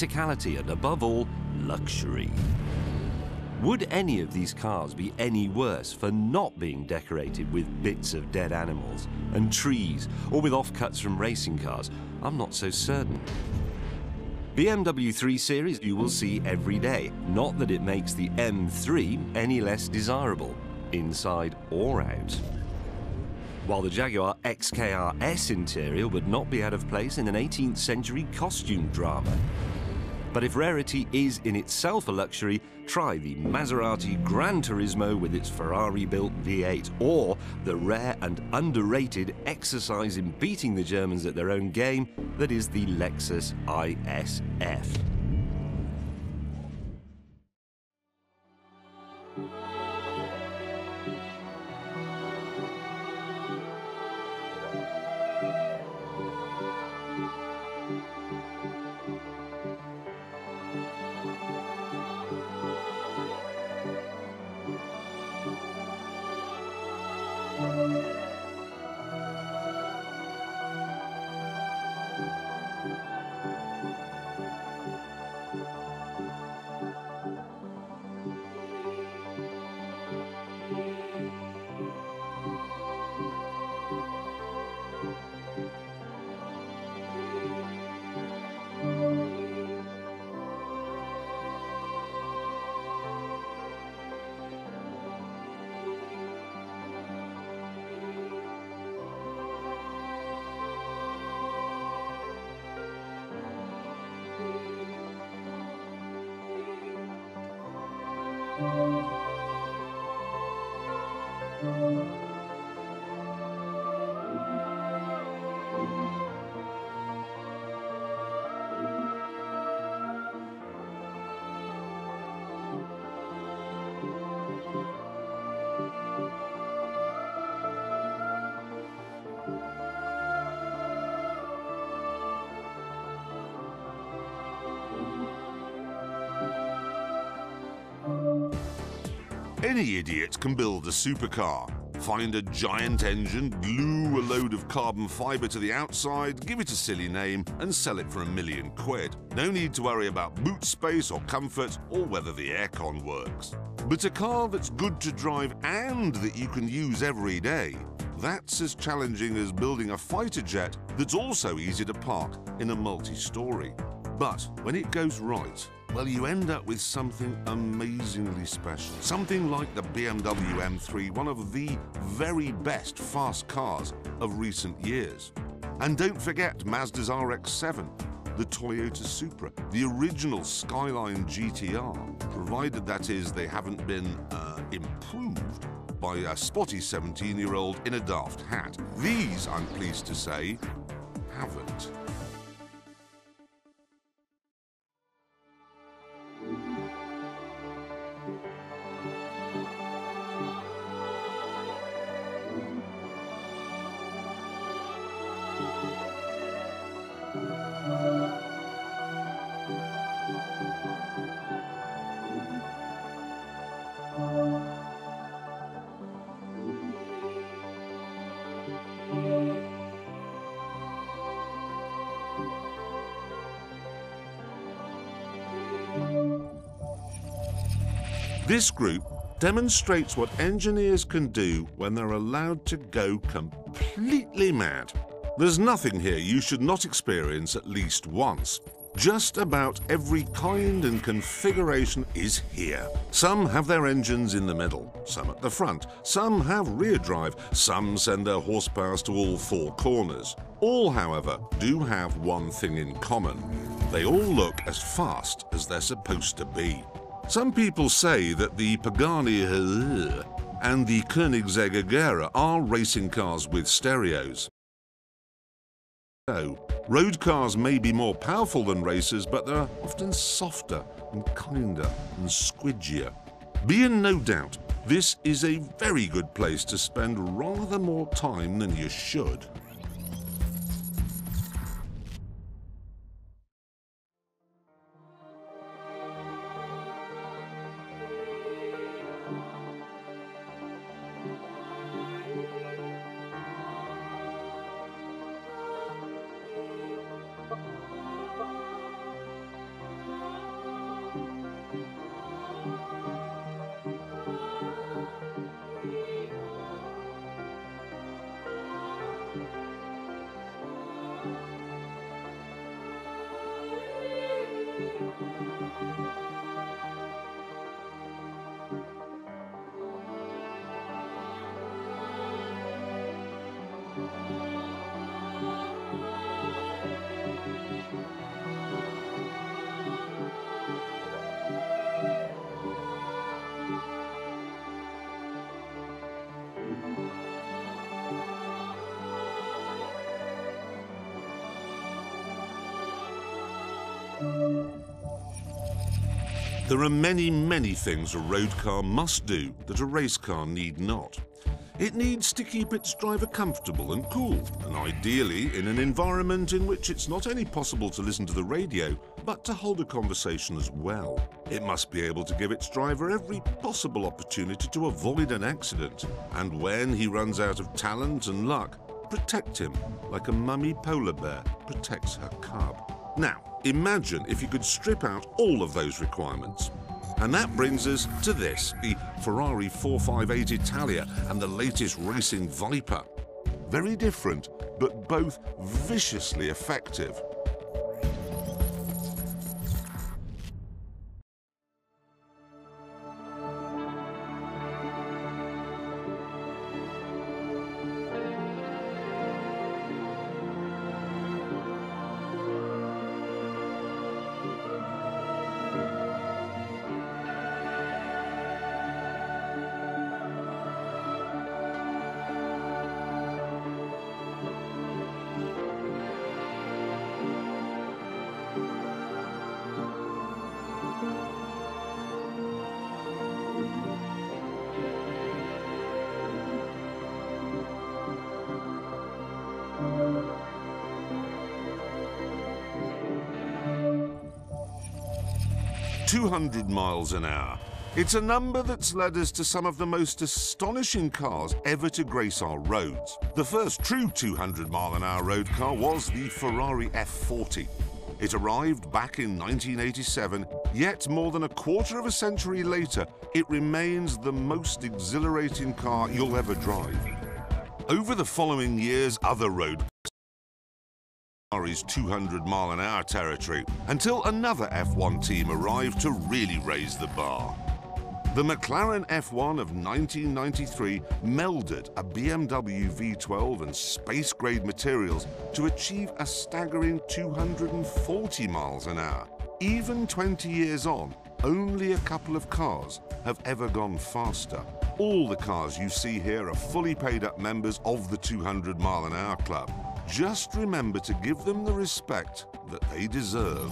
practicality and, above all, luxury. Would any of these cars be any worse for not being decorated with bits of dead animals and trees, or with offcuts from racing cars? I'm not so certain. BMW 3 Series you will see every day, not that it makes the M3 any less desirable, inside or out. While the Jaguar XKR S interior would not be out of place in an 18th century costume drama. But if rarity is in itself a luxury, try the Maserati Gran Turismo with its Ferrari-built V8, or the rare and underrated exercise in beating the Germans at their own game that is the Lexus ISF. Any idiot can build a supercar. Find a giant engine, glue a load of carbon fibre to the outside, give it a silly name, and sell it for £1 million. No need to worry about boot space or comfort or whether the aircon works. But a car that's good to drive and that you can use every day, that's as challenging as building a fighter jet that's also easy to park in a multi-story. But when it goes right, well, you end up with something amazingly special. Something like the BMW M3, one of the very best fast cars of recent years. And don't forget Mazda's RX-7, the Toyota Supra, the original Skyline GTR, provided that is they haven't been improved by a spotty 17-year-old in a daft hat. These, I'm pleased to say, haven't. This group demonstrates what engineers can do when they're allowed to go completely mad. There's nothing here you should not experience at least once. Just about every kind and configuration is here. Some have their engines in the middle, some at the front, some have rear drive, some send their horsepower to all four corners. All, however, do have one thing in common. They all look as fast as they're supposed to be. Some people say that the Pagani and the Koenigsegg Agera are racing cars with stereos. So, road cars may be more powerful than racers, but they're often softer and kinder and squidgier. Be in no doubt, this is a very good place to spend rather more time than you should. There are many, many things a road car must do that a race car need not. It needs to keep its driver comfortable and cool, and ideally in an environment in which it's not only possible to listen to the radio, but to hold a conversation as well. It must be able to give its driver every possible opportunity to avoid an accident, and when he runs out of talent and luck, protect him like a mummy polar bear protects her cub. Now, imagine if you could strip out all of those requirements. And that brings us to this, the Ferrari 458 Italia and the latest racing Viper. Very different, but both viciously effective. "200 miles an hour. It's a number that's led us to some of the most astonishing cars ever to grace our roads. The first true 200-mile-an-hour road car was the Ferrari F40. It arrived back in 1987, yet more than a quarter of a century later, it remains the most exhilarating car you'll ever drive. Over the following years, other road Ferrari's 200-mile-an-hour territory, until another F1 team arrived to really raise the bar. The McLaren F1 of 1993 melded a BMW V12 and space-grade materials to achieve a staggering 240 miles an hour. Even 20 years on, only a couple of cars have ever gone faster. All the cars you see here are fully paid-up members of the 200-mile-an-hour club. Just remember to give them the respect that they deserve.